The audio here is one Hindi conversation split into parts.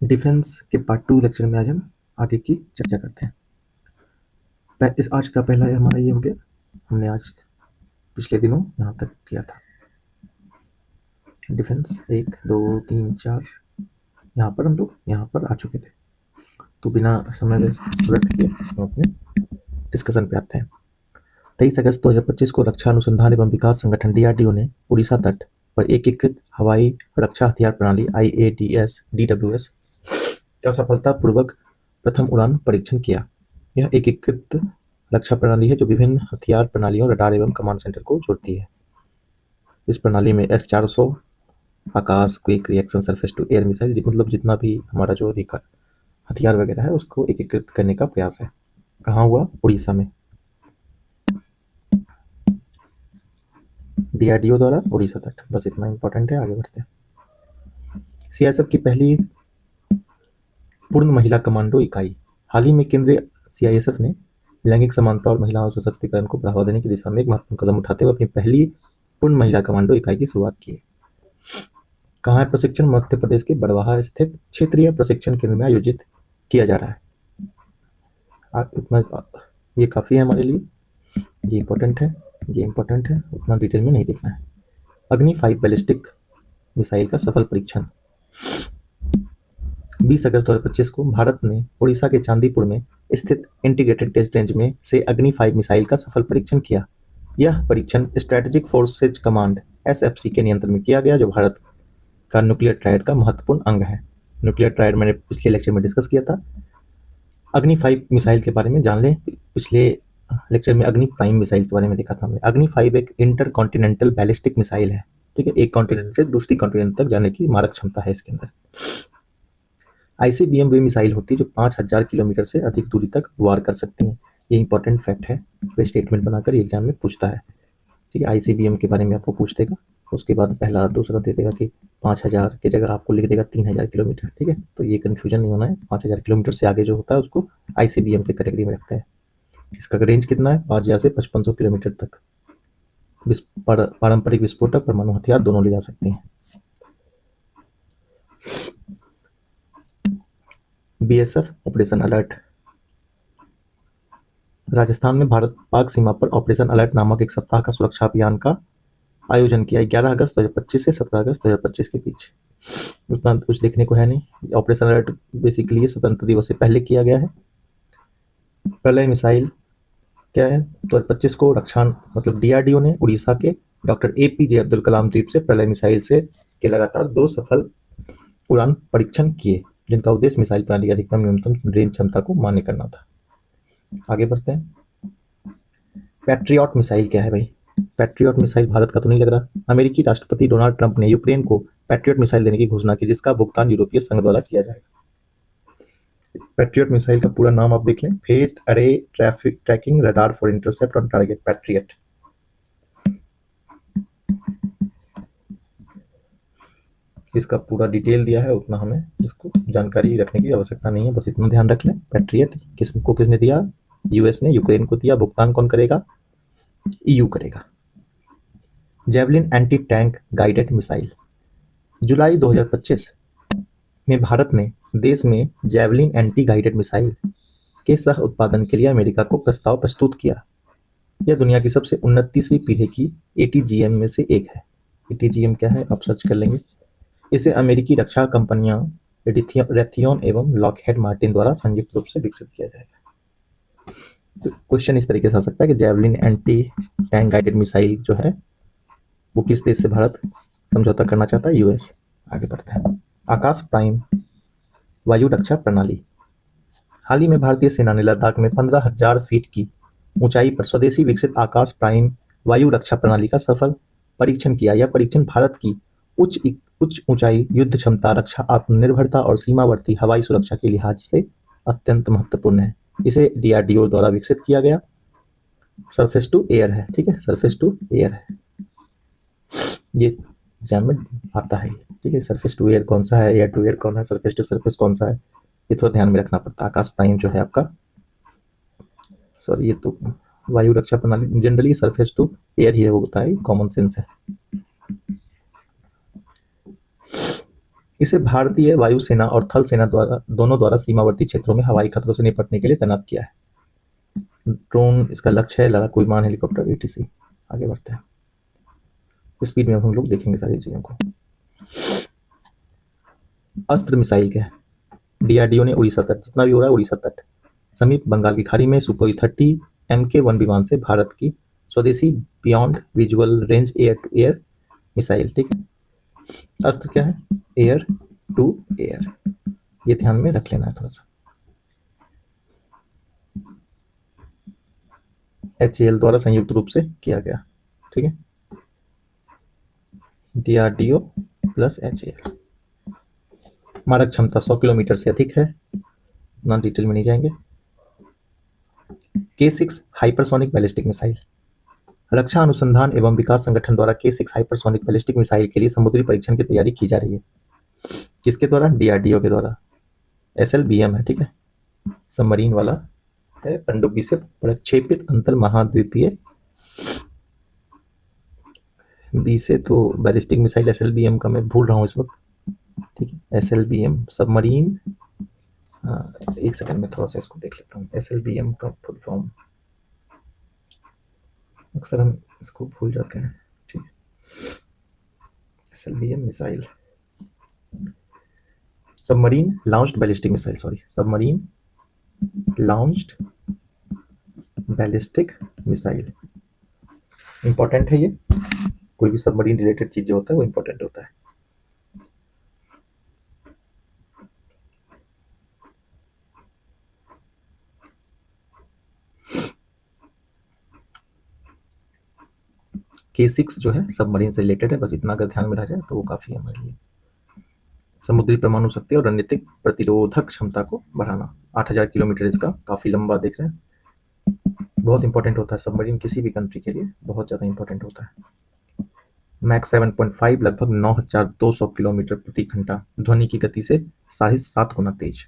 डिफेंस के पार्ट 2 लेक्चर में आज हम आगे की चर्चा करते हैं। इस आज का पहला हमारा ये हो गया, हमने आज पिछले दिनों यहाँ तक किया था। डिफेंस 1 2 3 4 यहाँ पर हम लोग यहाँ पर आ चुके थे, तो बिना समय व्यर्थ किए हम अपने डिस्कशन पे आते हैं। 23 अगस्त 2025 को रक्षा अनुसंधान एवं विकास संगठन DRDO ने उड़ीसा तट पर एकीकृत हवाई रक्षा हथियार प्रणाली IADS-DWS का सफलतापूर्वक प्रथम उड़ान परीक्षण किया। यह एकीकृत रक्षा प्रणाली है जो विभिन्न हथियार प्रणालियों, रडार एवं कमांड सेंटर को जोड़ती है। इस प्रणाली में S-400 Akash, quick reaction surface to air missile, मतलब जितना भी हमारा जो हथियार वगैरह है उसको एकीकृत करने का प्रयास है। कहाँ हुआ? उड़ीसा में, DRDO द्वारा उड़ीसा तट। बस इतना इंपॉर्टेंट है, आगे बढ़ते हैं। CISF की पहली पूर्ण महिला कमांडो इकाई। हाल ही में केंद्रीय CISF ने लैंगिक समानता और महिलाओं सशक्तिकरण को बढ़ावा देने की दिशा में एक महत्वपूर्ण कदम उठाते हुए अपनी पहली पूर्ण महिला कमांडो इकाई की शुरुआत की है। कहाँ है प्रशिक्षण? मध्य प्रदेश के बड़वाहा स्थित क्षेत्रीय प्रशिक्षण केंद्र में आयोजित किया जा रहा है। इतना ये काफ़ी है हमारे लिए, ये इंपॉर्टेंट है, उतना डिटेल में नहीं देखना है। अग्नि 5 बैलिस्टिक मिसाइल का सफल परीक्षण। 20 अगस्त 2025 को भारत ने उड़ीसा के चांदीपुर में स्थित इंटीग्रेटेड टेस्ट रेंज में से अग्नि 5 मिसाइल का सफल परीक्षण किया। यह परीक्षण स्ट्रेटेजिक फोर्सेज कमांड SFC के नियंत्रण में किया गया, जो भारत का न्यूक्लियर ट्रायड का महत्वपूर्ण अंग है। न्यूक्लियर ट्रायड मैंने पिछले लेक्चर में डिस्कस किया था। अग्नि 5 मिसाइल के बारे में जान लें। पिछले लेक्चर में अग्नि प्राइम मिसाइल के बारे में देखा था हमने। अग्नि 5 एक इंटरकॉन्टिनेंटल बैलिस्टिक मिसाइल है, ठीक है। एक कॉन्टिनेंट से दूसरी कॉन्टिनेंट तक जाने की मारक क्षमता है इसके अंदर। ICBM वे मिसाइल होती है जो 5000 किलोमीटर से अधिक दूरी तक वार कर सकती हैं। ये इंपॉर्टेंट फैक्ट है, वे स्टेटमेंट बनाकर एग्जाम में पूछता है, ठीक है। ICBM के बारे में आपको पूछ देगा, उसके बाद पहला दूसरा दे देगा कि 5000 की जगह आपको लिख देगा 3000 किलोमीटर, ठीक है। तो ये कन्फ्यूजन नहीं होना है। 5000 किलोमीटर से आगे जो होता है उसको ICBM के कैटेगरी में रखते हैं। इसका रेंज कितना है? 5000 से 5500 किलोमीटर तक पारंपरिक विस्फोटक, परमाणु हथियार दोनों ले जा सकते हैं। BSF operation alert. राजस्थान में भारत पाक सीमा पर ऑपरेशन अलर्ट नामक एक सप्ताह का सुरक्षा अभियान का आयोजन किया। 11 अगस्त 2025 से 17 अगस्त 2025 के बीच। उतना कुछ देखने को है नहीं। ऑपरेशन अलर्ट बेसिकली स्वतंत्रता दिवस से पहले किया गया है। प्रलय मिसाइल क्या है? 2025 को रक्षा मतलब DRDO ने उड़ीसा के डॉक्टर APJ अब्दुल कलाम द्वीप से प्रलय मिसाइल से के लगातार 2 सफल उड़ान परीक्षण किए, जिनका उद्देश्य मिसाइल प्रणाली की अधिकतम न्यूनतम रेंज क्षमता को मान्य करना था। आगे बढ़ते हैं। पैट्रियट मिसाइल क्या है भाई? पैट्रियट मिसाइल भारत का तो नहीं लग रहा। अमेरिकी राष्ट्रपति डोनाल्ड ट्रंप ने यूक्रेन को पैट्रियट मिसाइल देने की घोषणा की, जिसका भुगतान यूरोपीय संघ द्वारा किया जाएगा। पैट्रियट मिसाइल का पूरा नाम आप देख लें, phased array tracking radar for intercept on target, Patriot. इसका पूरा डिटेल दिया है, उतना हमें इसको जानकारी रखने की आवश्यकता नहीं है, बस इतना ध्यान रख लें। पैट्रियट किसने दिया? US ने यूक्रेन को दिया। भुगतान कौन करेगा? EU करेगा। Javelin anti tank guided missile. जुलाई 2025 में भारत ने देश में जेवलिन एंटी गाइडेड मिसाइल के सह उत्पादन के लिए अमेरिका को प्रस्ताव प्रस्तुत किया। यह दुनिया की सबसे उन्नत तीसरी पीढ़ी की ATGM में से एक है। ATGM क्या है आप सर्च कर लेंगे। इसे अमेरिकी रक्षा कंपनियां रेथियोन एवं लॉकहेड मार्टिन द्वारा संयुक्त रूप से विकसित किया जाएगा। तो क्वेश्चन इस तरीके से आ सकता है कि javelin anti tank guided missile जो है वो किस देश से भारत समझौता करना चाहता है? US। आगे बढ़ते हैं। आकाश प्राइम वायु रक्षा प्रणाली। हाल ही में भारतीय सेना ने लद्दाख में 15,000 फीट की ऊंचाई पर स्वदेशी विकसित आकाश प्राइम वायु रक्षा प्रणाली का सफल परीक्षण किया। यह परीक्षण भारत की उच्च ऊंचाई, युद्ध क्षमता, रक्षा आत्मनिर्भरता और सीमावर्ती हवाई सुरक्षा के लिहाज से अत्यंत महत्वपूर्ण है। इसे DRDO द्वारा विकसित किया गया। सरफेस टू एयर है, ठीक है, सरफेस टू एयर है, ये एग्जाम में आता है, ठीक है। सरफेस टू एयर कौन सा है, एयर टू एयर कौन है, सरफेस टू सरफेस कौन सा है, ये थोड़ा ध्यान में रखना पड़ता है। आकाश प्राइम जो है आपका, सॉरी ये तो वायु रक्षा प्रणाली, जनरली सरफेस टू एयर ही होता है, कॉमन सेंस है। इसे भारतीय वायुसेना और थल सेना दोनों द्वारा सीमावर्ती क्षेत्रों में हवाई खतरों से निपटने के लिए तैनात किया है। ड्रोन इसका लक्ष्य है, लड़ाकू विमान, हेलीकॉप्टर, etc। आगे बढ़ते हैं, स्पीड में हम लोग देखेंगे सारी चीजों को। अस्त्र मिसाइल क्या है? डीआरडीओ ने उड़ीसा तट, जितना भी हो रहा है उड़ीसा तट समीप बंगाल की खाड़ी में सुखोई 30 MK1 विमान से भारत की स्वदेशी beyond visual range air to air missile, ठीक है। अस्त्र क्या है? एयर टू एयर, ये ध्यान में रख लेना है थोड़ा सा। HAL द्वारा संयुक्त रूप से किया गया, ठीक है, डीआरडीओ प्लस HAL। मारक क्षमता 100 किलोमीटर से अधिक है, ना डिटेल में नहीं जाएंगे। K6 हाइपरसोनिक बैलिस्टिक मिसाइल, रक्षा अनुसंधान एवं विकास संगठन द्वारा K6 हाइपरसोनिक बैलिस्टिक मिसाइल के लिए समुद्री परीक्षण की तैयारी की जा रही है। किसके द्वारा? डीआरडीओ के द्वारा। SLBM है, ठीक है, सबमरीन वाला है, पनडुब्बी से प्रक्षेपित अंतर महाद्वीपीय बी से तो बैलिस्टिक मिसाइल SLBM का मैं भूल रहा हूँ इस वक्त, ठीक है। SLBM सबमरीन, एक सेकंड में थोड़ा सा इसको देख लेता हूँ। SLBM का फुल फॉर्म अक्सर हम इसको भूल जाते हैं, ठीक है। SLBM missile submarine launched ballistic missile, sorry, submarine launched ballistic missile. Important है ये, कोई भी सबमरीन रिलेटेड चीज जो होता है वो इंपॉर्टेंट होता है। K6 जो है सबमरीन से रिलेटेड है, बस इतना अगर ध्यान में रह जाए तो वो काफी है हमारे लिए। समुद्री परमाणु शक्ति और रणनीतिक प्रतिरोधक क्षमता को बढ़ाना, 8000 किलोमीटर, इसका काफी लंबा देख रहे हैं, बहुत इंपॉर्टेंट होता है सबमरीन, किसी भी कंट्री के लिए बहुत ज्यादा इंपॉर्टेंट होता है। मैक 7.5 लगभग 9200 किलोमीटर प्रति घंटा, ध्वनि की गति से 7.5 गुना तेज।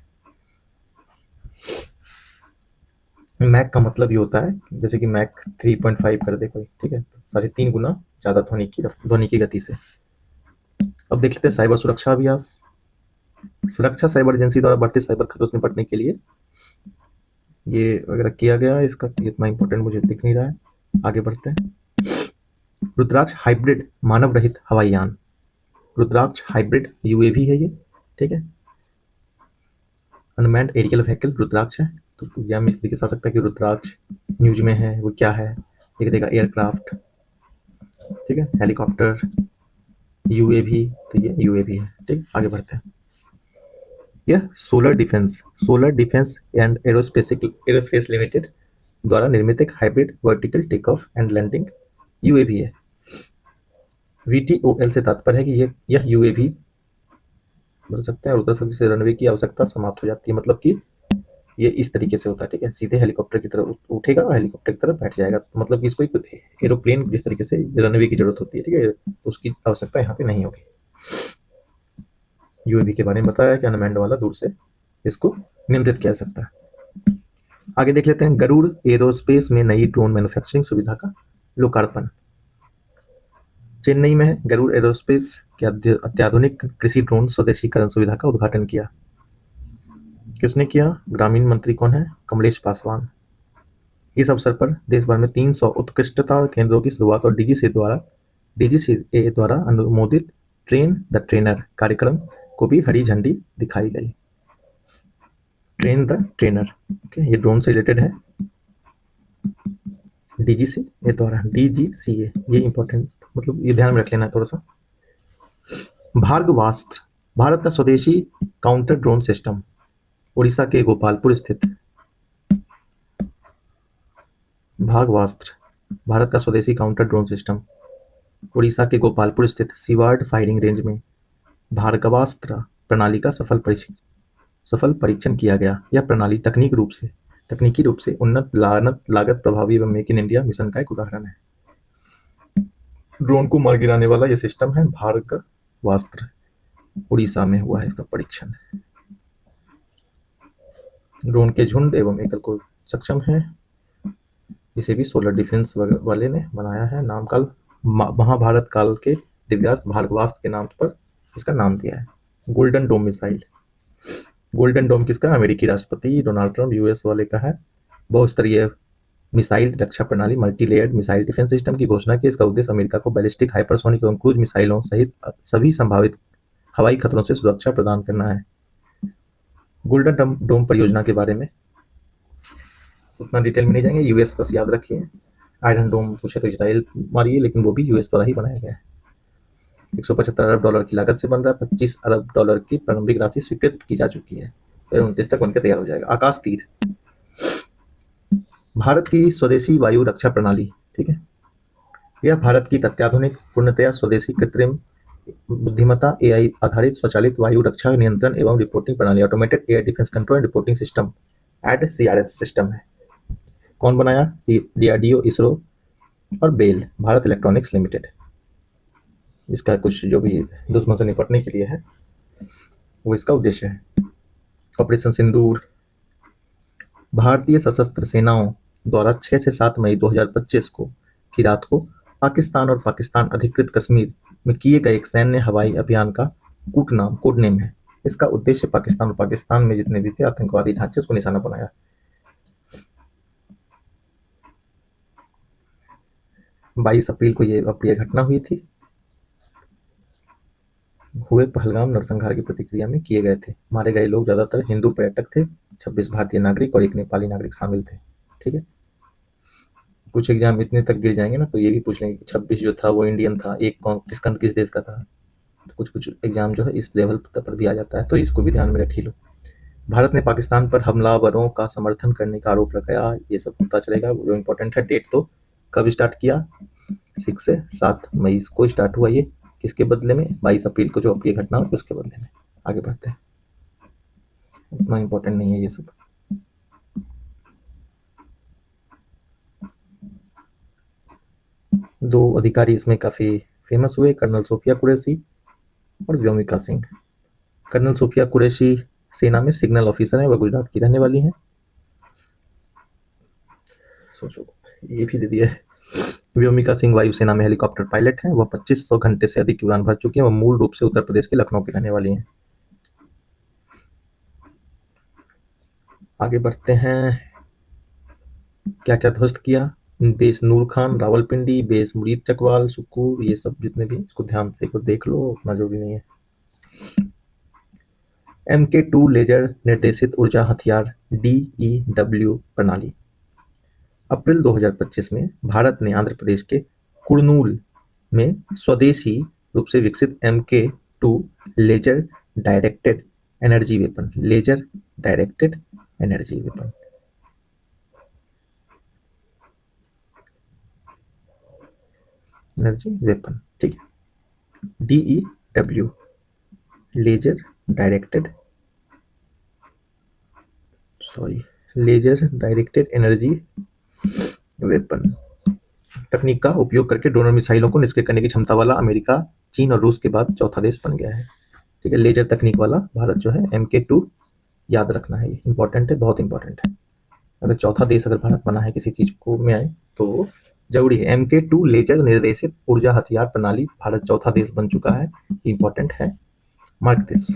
मैक का मतलब ये होता है जैसे कि मैक 3.5 कर दे कोई, ठीक है, तो 3.5 गुना ज्यादा ध्वनि की गति से। अब देख लेते हैं साइबर सुरक्षा अभ्यास। सुरक्षा साइबर एजेंसी द्वारा बढ़ते साइबर खतरों से निपटने के लिए ये वगैरह किया गया है, इसका इतना इंपॉर्टेंट मुझे दिख नहीं रहा है। आगे बढ़ते हैं। रुद्राक्ष हाइब्रिड मानव रहित हवाई यान, रुद्राक्ष हाइब्रिड UAV है ये, ठीक है, अनमैन्ड एरियल व्हीकल रुद्राक्ष है। तो एग्जाम में इस तरीके से आ सकता है कि रुद्राक्ष न्यूज में है, वो क्या है देख देगा, एयरक्राफ्ट, ठीक है, हेलीकॉप्टर, UAV, तो ये UAV है, ठीक। आगे बढ़ते हैं। यह Solar Defence and Aerospace Limited द्वारा निर्मित एक hybrid vertical take off and landing UAV है। VTOL से तात्पर्य है कि यह UAV बढ़ सकते हैं और उतर सकते, से रनवे की आवश्यकता समाप्त हो जाती है, मतलब कि ये इस तरीके से होता है, ठीक है, सीधे हेलीकॉप्टर की तरफ उठेगा और हेलीकॉप्टर की तरफ बैठ जाएगा, तो मतलब कि इसको एक एरोप्लेन जिस तरीके से रनवे की जरूरत होती है, ठीक है, तो उसकी आवश्यकता यहाँ पे नहीं होगी। UAV के बारे में बताया कि अनमैन्ड वाला दूर से इसको नियंत्रित किया जा सकता है। आगे देख लेते हैं। गरुड़ एरोस्पेस में नई ड्रोन मैन्युफैक्चरिंग सुविधा का लोकार्पण, चेन्नई में है। गरुड़ एरोस्पेस के अत्याधुनिक कृषि ड्रोन स्वदेशीकरण सुविधा का उद्घाटन किया। किसने किया? ग्रामीण मंत्री कौन है? कमलेश पासवान। इस अवसर पर देश भर में 300 उत्कृष्टता केंद्रों की शुरुआत और DGCA द्वारा अनुमोदित ट्रेन द ट्रेनर कार्यक्रम को भी हरी झंडी दिखाई गई। ट्रेन द ट्रेनर, ओके, ये ड्रोन से रिलेटेड है। DGCA द्वारा, DGCA, ये इंपॉर्टेंट, मतलब ये ध्यान में रख लेना थोड़ा सा। भार्गवास्त्र भारत का स्वदेशी काउंटर ड्रोन सिस्टम, उड़ीसा के गोपालपुर स्थित। भार्गवास्त्र भारत का स्वदेशी काउंटर ड्रोन सिस्टम, उड़ीसा के गोपालपुर स्थित सीवार्ड फायरिंग रेंज में भार्गवास्त्र प्रणाली का सफल परीक्षण किया गया। यह प्रणाली तकनीकी रूप से उन्नत, लागत प्रभावी एवं मेक इन इंडिया मिशन का एक उदाहरण है। ड्रोन को मार गिराने वाला यह सिस्टम है भार्गवास्त्र, उड़ीसा में हुआ है इसका परीक्षण। ड्रोन के झुंड एवं एकल को सक्षम है। इसे भी सोलर डिफेंस वाले ने बनाया है। नामकाल महाभारत काल के दिव्यास्त्र भार्गवास्त्र के नाम पर इसका नाम दिया है। गोल्डन डोम मिसाइल, गोल्डन डोम किसका? अमेरिकी राष्ट्रपति डोनाल्ड ट्रंप यूएस वाले का है। बहुस्तरीय मिसाइल रक्षा प्रणाली multi layered missile defence system की घोषणा की। इसका उद्देश्य अमेरिका को बैलिस्टिक हाइपरसोनिक एवं क्रूज मिसाइलों सहित सभी संभावित हवाई खतरों से सुरक्षा प्रदान करना है। गोल्डन डोम परियोजना के बारे में उतना डिटेल में नहीं जाएंगे, यूएस बस याद रखिए। आयरन डोम पूछे तो इजराइल मारिए, लेकिन वो भी यूएस द्वारा ही बनाया गया है। 175 अरब डॉलर की लागत से बन रहा है। 25 अरब डॉलर की प्रारंभिक राशि स्वीकृत की जा चुकी है। 29 तक बनकर तैयार हो जाएगा। आकाश तीर, भारत की स्वदेशी वायु रक्षा प्रणाली, ठीक है। यह भारत की अत्याधुनिक पूर्णतया स्वदेशी कृत्रिम बुद्धिमत्ता एआई आधारित स्वचालित वायु रक्षा नियंत्रण एवं रिपोर्टिंग प्रणाली automated air defence control and reporting system AD CRS system है। कौन बनाया? डीआरडीओ, इसरो और बेल भारत इलेक्ट्रॉनिक्स लिमिटेड। इसका कुछ जो भी दुश्मन से निपटने के लिए है वो इसका उद्देश्य है। ऑपरेशन सिंदूर, भारतीय सशस्त्र सेनाओं द्वारा 6 से 7 मई 2025 की रात को पाकिस्तान और पाकिस्तान अधिकृत कश्मीर में किए गए एक सैन्य हवाई अभियान का कोड नेम है। इसका उद्देश्य पाकिस्तान और पाकिस्तान में जितने भी थे आतंकवादी ढांचे उसको निशाना बनाया। 22 अप्रैल को ये अप्रिय घटना हुई थी, हुए पहलगाम नरसंहार की प्रतिक्रिया में किए गए थे। मारे गए लोग ज्यादातर हिंदू पर्यटक थे, 26 भारतीय नागरिक और एक नेपाली नागरिक शामिल थे, ठीक है। कुछ एग्जाम इतने तक गिर जाएंगे ना तो ये भी पूछ लेंगे कि 26 जो था वो इंडियन था, एक किस देश का था। तो कुछ एग्जाम जो है इस लेवल पर भी आ जाता है, तो इसको भी ध्यान में रख ही लो। भारत ने पाकिस्तान पर हमलावरों का समर्थन करने का आरोप लगाया, ये सब पता चलेगा। जो इम्पोर्टेंट है डेट, तो कब स्टार्ट किया? 6 से 7 मई को स्टार्ट हुआ। ये किसके बदले में? 22 अप्रैल को जो अप्रिय घटना हुई उसके बदले में। आगे बढ़ते हैं, उतना इम्पोर्टेंट नहीं है ये सब। दो अधिकारी इसमें काफी फेमस हुए, कर्नल सोफिया कुरैशी और व्योमिका सिंह। कर्नल सोफिया कुरैशी सेना में सिग्नल ऑफिसर है, वह गुजरात की रहने वाली हैं। सोचो, ये भी दे दिया है। व्योमिका सिंह वायुसेना में हेलीकॉप्टर पायलट हैं, वह 2500 घंटे से अधिक की उड़ान भर चुकी हैं। वह मूल रूप से उत्तर प्रदेश के लखनऊ की रहने वाली हैं। आगे बढ़ते हैं, क्या क्या ध्वस्त किया? बेस नूर खान रावलपिंडी, बेस मुरीद चकवाल सुकूर, ये सब जितने भी, इसको ध्यान से देख लो, उतना जरूरी नहीं है। MK2 लेजर निर्देशित ऊर्जा हथियार DEW प्रणाली। अप्रैल 2025 में भारत ने आंध्र प्रदेश के कुर्नूल में स्वदेशी रूप से विकसित MK2 laser directed energy weapon ठीक है, DEW laser directed energy weapon तकनीक का उपयोग करके ड्रोन और मिसाइलों को निष्क्रिय करने की क्षमता वाला अमेरिका, चीन और रूस के बाद चौथा देश बन गया है, ठीक है। लेजर तकनीक वाला भारत जो है, MK2 याद रखना है, ये इंपॉर्टेंट है, बहुत इंपॉर्टेंट है। अगर चौथा देश अगर भारत बना है किसी चीज को में आए तो जरूरी है। MK2 लेजर निर्देशित ऊर्जा हथियार प्रणाली, भारत चौथा देश बन चुका है, इंपॉर्टेंट है, मार्क दिस।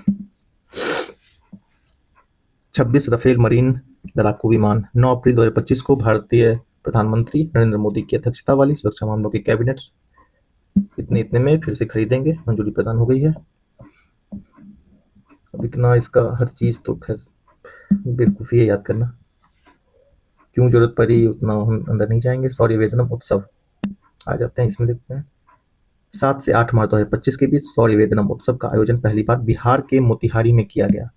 26 रफेल मरीन लड़ाकू विमान। 9 अप्रैल 2025 को भारतीय प्रधानमंत्री नरेंद्र मोदी की अध्यक्षता वाली सुरक्षा मामलों की कैबिनेट इतने में फिर से खरीदेंगे, मंजूरी प्रदान हो गई है। अब इतना इसका हर चीज तो खैर बेवकूफ़ी है याद करना, क्यों जरूरत पड़ी उतना हम अंदर नहीं जाएंगे। सौर्य वेदनम उत्सव आ जाते हैं, इसमें देखते हैं। 7 से 8 मार्च 2025 के बीच सौर्य वेदनम उत्सव का आयोजन पहली बार बिहार के मोतिहारी में किया गया।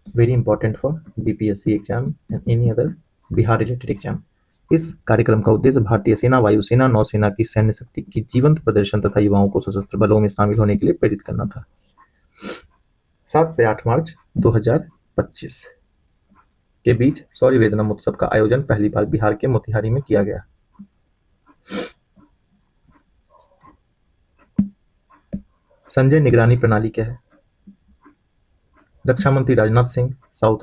Very important for BPSC exam and any other Bihar related exam. इस कार्यक्रम का उद्देश्य भारतीय सेना, वायुसेना, नौसेना की सैन्य शक्ति की जीवंत प्रदर्शन तथा युवाओं को सशस्त्र बलों में शामिल होने के लिए प्रेरित करना था। 7 से 8 मार्च 2025 के बीच सौर्य वेदनम उत्सव का आयोजन पहली बार बिहार के मोतिहारी में किया गया। संजय निगरानी प्रणाली क्या है? रक्षा मंत्री राजनाथ सिंह साउथ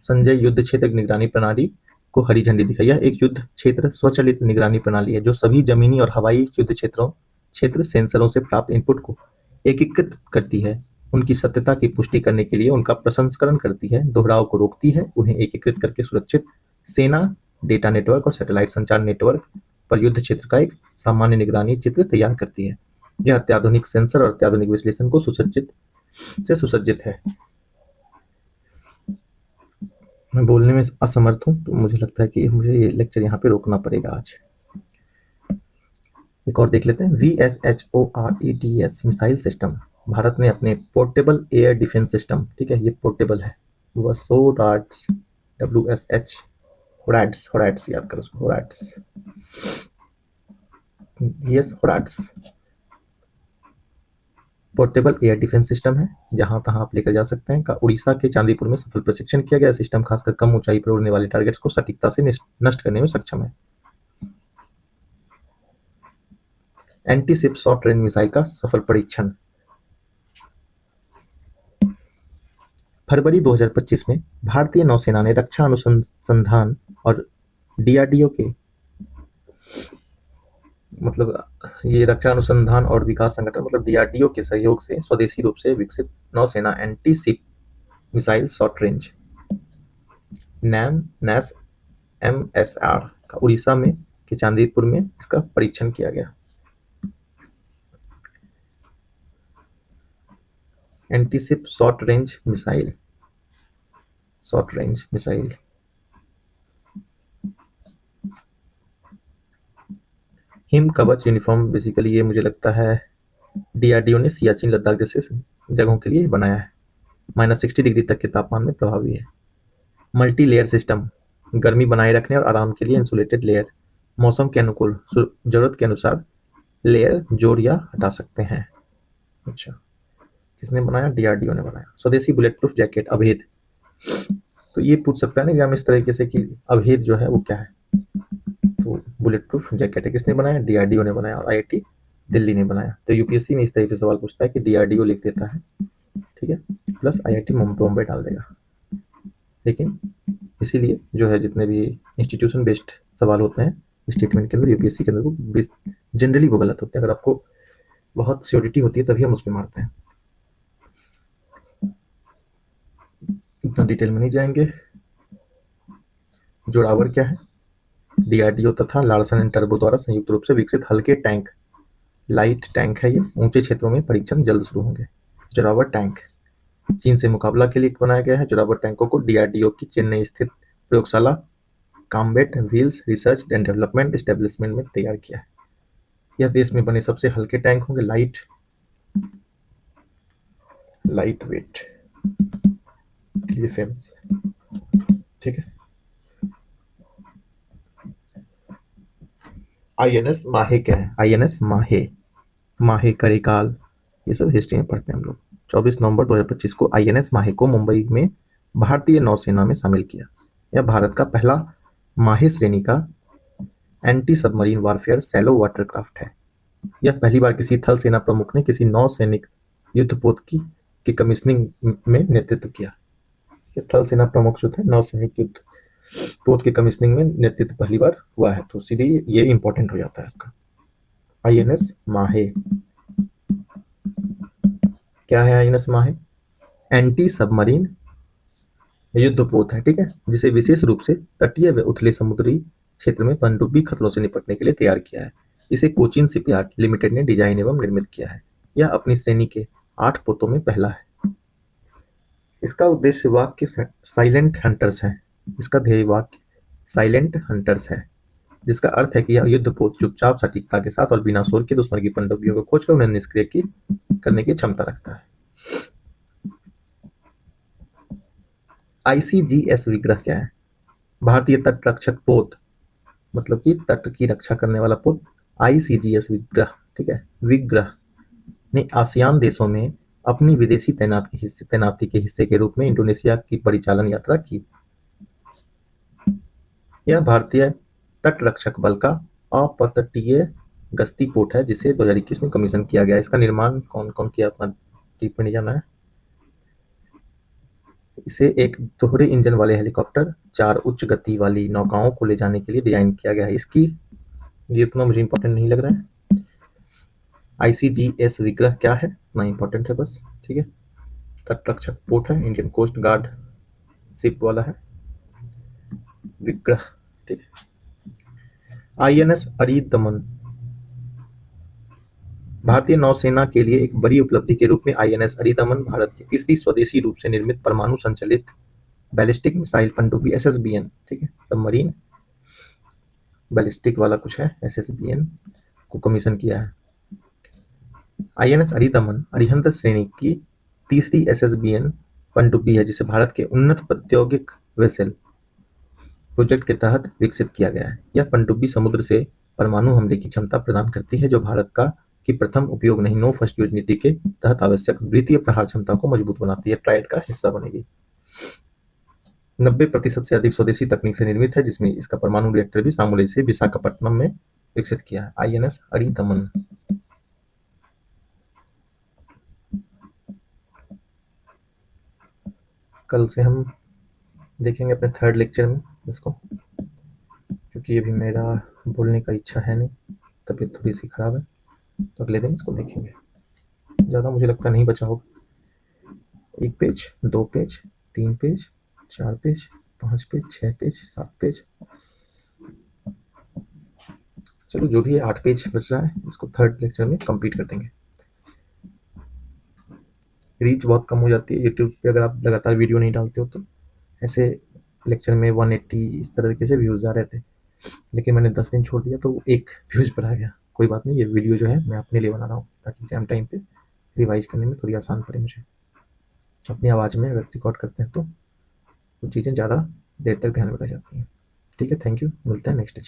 संजय युद्ध क्षेत्र निगरानी प्रणाली को हरी झंडी दिखाई। यह एक युद्ध क्षेत्र स्वचालित निगरानी प्रणाली है जो सभी जमीनी और हवाई युद्ध क्षेत्र सेंसरों से प्राप्त इनपुट को एकीकृत करती है उनकी सत्यता की पुष्टि करने के लिए उनका प्रसंस्करण करती है, दोहराव को रोकती है, उन्हें एकीकृत करके सुरक्षित सेना, डेटा नेटवर्क और सैटेलाइट संचार नेटवर्क पर युद्ध क्षेत्र का एक सामान्य निगरानी चित्र तैयार करती है। यह अत्याधुनिक सेंसर और अत्याधुनिक विश्लेषण को सुसज्जित है। मैं बोलने में असमर्थ हूँ, तो मुझे लगता है कि मुझे ये लेक्चर यहाँ पे रोकना पड़ेगा आज। एक और देख लेते हैं। VSHORADS missile system. भारत ने अपने पोर्टेबल एयर डिफेंस सिस्टम, ठीक है, ये पोर्टेबल है, WSHORADS, WSH होराड्स याद करो उसको, होराड्स, यस होराड्स, पोर्टेबल एयर डिफेंस सिस्टम है, जहां तहां आप लेकर जा सकते हैं, का उड़ीसा के चांदीपुर में सफल प्रशिक्षण किया गया। सिस्टम खासकर कम ऊंचाई पर उड़ने वाले टारगेट्स को सटीकता से नष्ट करने में सक्षम है। Anti ship short range missile का सफल परीक्षण। फरवरी 2025 में भारतीय नौसेना ने रक्षा अनुसंधान और DRDO के ये रक्षा अनुसंधान और विकास संगठन DRDO के सहयोग से स्वदेशी रूप से विकसित नौसेना anti ship missile short range NAS MSR का उड़ीसा में के चांदीपुर में इसका परीक्षण किया गया। Anti ship short range missile him कवच यूनिफॉर्म, बेसिकली ये मुझे लगता है DRDO ने सियाचिन लद्दाख जैसे जगहों के लिए बनाया है। -60 डिग्री तक के तापमान में प्रभावी है। मल्टी लेयर सिस्टम, गर्मी बनाए रखने और आराम के लिए इंसुलेटेड लेयर, मौसम के अनुकूल जरूरत के अनुसार लेयर जोड़ या हटा सकते हैं। अच्छा, किसने बनाया? DRDO ने बनाया। स्वदेशी बुलेट प्रूफ जैकेट अभेद, तो ये पूछ सकता है ना एग्जाम इस तरीके से कि अभेद जो है वो क्या है, तो बुलेट प्रूफ जैकेट है, किसने बनाया? DRDO ने बनाया और IIT दिल्ली ने बनाया। तो यूपीएससी में इस तरीके से सवाल पूछता है कि DRDO लिख देता है, ठीक है, प्लस IIT बॉम्बे डाल देगा। लेकिन इसीलिए जो है जितने भी इंस्टीट्यूशन बेस्ड सवाल होते हैं स्टेटमेंट के अंदर, यूपीएससी के अंदर, वो जनरली वो गलत होते हैं। अगर आपको बहुत श्योरिटी होती है तभी हम उस पर मारते हैं। इतना डिटेल में नहीं जाएंगे। जोरावर क्या है? DRDO तथा लार्सन एंड टर्बो द्वारा संयुक्त रूप से विकसित हल्के टैंक, लाइट टैंक है ये। ऊंचे क्षेत्रों में परीक्षण जल्द शुरू होंगे। जोरावर टैंक चीन से मुकाबला के लिए बनाया गया है। जोरावर टैंकों को DRDO की चेन्नई स्थित प्रयोगशाला combat wheels research and development establishment में तैयार किया है। यह देश में बने सबसे हल्के टैंक होंगे, लाइट वेट के लिए फेमस है, ठीक है। INS माहे क्या है? INS माहे करिकाल, ये सब हिस्ट्री में पढ़ते हैं हम लोग। 24 नवंबर 2025 को INS माहे को मुंबई में भारतीय नौसेना में शामिल किया। यह भारत का पहला माहे श्रेणी का anti submarine warfare shallow watercraft है। यह पहली बार किसी थल सेना प्रमुख ने किसी नौसैनिक युद्धपोत की कमीशनिंग में नेतृत्व किया। ये थल सेना प्रमुख जो थे, नौसैनिक युद्धपोत की कमीशनिंग में नेतृत्व पहली बार हुआ है, तो सीधे ये इंपॉर्टेंट हो जाता है इसका। INS माहे क्या है? INS माहे एंटी सबमरीन युद्धपोत है, ठीक है, जिसे विशेष रूप से तटीय व उथले समुद्री क्षेत्र में पनडुब्बी खतरों से निपटने के लिए तैयार किया है। इसे कोचिन शिपयार्ड लिमिटेड ने डिजाइन एवं निर्मित किया है। यह अपनी श्रेणी के 8 पोतों में पहला है। इसका उद्देश्य वाक्य साइलेंट हंटर्स है। इसका ध्येय वाक्य साइलेंट हंटर्स है, जिसका अर्थ है कि यह युद्धपोत चुपचाप, सटीकता के साथ और बिना शोर के दुश्मन की पनडुब्बियों को खोजकर उन्हें निष्क्रिय करने की क्षमता रखता है। ICGS विग्रह क्या है? भारतीय तट रक्षक पोत, मतलब कि तट की रक्षा करने वाला पोत, ICGS विग्रह, ठीक है, विग्रह ने आसियान देशों में अपनी विदेशी तैनाती के हिस्से के रूप में इंडोनेशिया की परिचालन यात्रा की। यह भारतीय तट रक्षक बल का अपतटीय गश्ती पोत है, जिसे 2021 में कमीशन किया गया। इसका निर्माण कौन कौन किया, अपना डीप में नहीं जाना है। इसे एक दोहरे इंजन वाले हेलीकॉप्टर, 4 उच्च गति वाली नौकाओं को ले जाने के लिए डिजाइन किया गया है। इसकी ये उतना मुझे इंपॉर्टेंट नहीं लग रहा है। ICGS विग्रह क्या है, इतना इंपॉर्टेंट है बस, ठीक है। तटरक्षक पोर्ट है, इंडियन कोस्ट गार्ड शिप वाला है, विग्रह, ठीक है। आईएनएस अरिदमन भारतीय नौसेना के लिए एक बड़ी उपलब्धि के रूप में आईएनएस अरिदमन भारत की तीसरी स्वदेशी रूप से निर्मित परमाणु संचालित बैलिस्टिक मिसाइल पनडुब्बी एसएसबीएन, ठीक है, सबमरीन बैलिस्टिक वाला कुछ है, एसएसबीएन को कमीशन किया है। आईएनएस अरिदमन अरिहंत श्रेणी की तीसरी एसएसबीएन पनडुब्बी है जिसे भारत के उन्नत प्रौद्योगिक वेसल प्रोजेक्ट के तहत विकसित किया गया है। यह पनडुब्बी समुद्र से परमाणु हमले की क्षमता प्रदान करती है जो भारत की प्रथम उपयोग नहीं नो फर्स्ट यूज नीति के तहत आवश्यक द्वितीय प्रहार क्षमता को मजबूत बनाती है, ट्राइड का हिस्सा बनेगी। 90% से अधिक स्वदेशी तकनीक से निर्मित है जिसमें इसका परमाणु रिएक्टर भी शामिल से विशाखापट्टनम में विकसित किया है। आईएनएस अरिदमन कल से हम देखेंगे अपने 3rd लेक्चर में इसको, क्योंकि अभी मेरा बोलने का इच्छा है नहीं, तबीयत थोड़ी सी खराब है, तो अगले दिन इसको देखेंगे। ज़्यादा मुझे लगता नहीं बचा होगा। 1 page, 2 page, 3 page, 4 page, 5 page, 6 page, 7 page, चलो जो भी है 8 पेज बच रहा है, इसको 3rd लेक्चर में कंप्लीट कर देंगे। रीच बहुत कम हो जाती है यूट्यूब पे अगर आप लगातार वीडियो नहीं डालते हो तो। ऐसे लेक्चर में 180 इस तरीके से व्यूज़ आ रहे थे, लेकिन मैंने 10 दिन छोड़ दिया तो 1 व्यूज़ पर आ गया। कोई बात नहीं, ये वीडियो जो है मैं अपने लिए बना रहा हूँ ताकि एग्जाम टाइम पे रिवाइज करने में थोड़ी आसान पड़े मुझे। अपनी आवाज़ में अगर रिकॉर्ड करते हैं तो वो चीज़ें ज़्यादा देर तक ध्यान में रह जाती हैं। ठीक है, थैंक यू, मिलते हैं नेक्स्ट लेक्चर।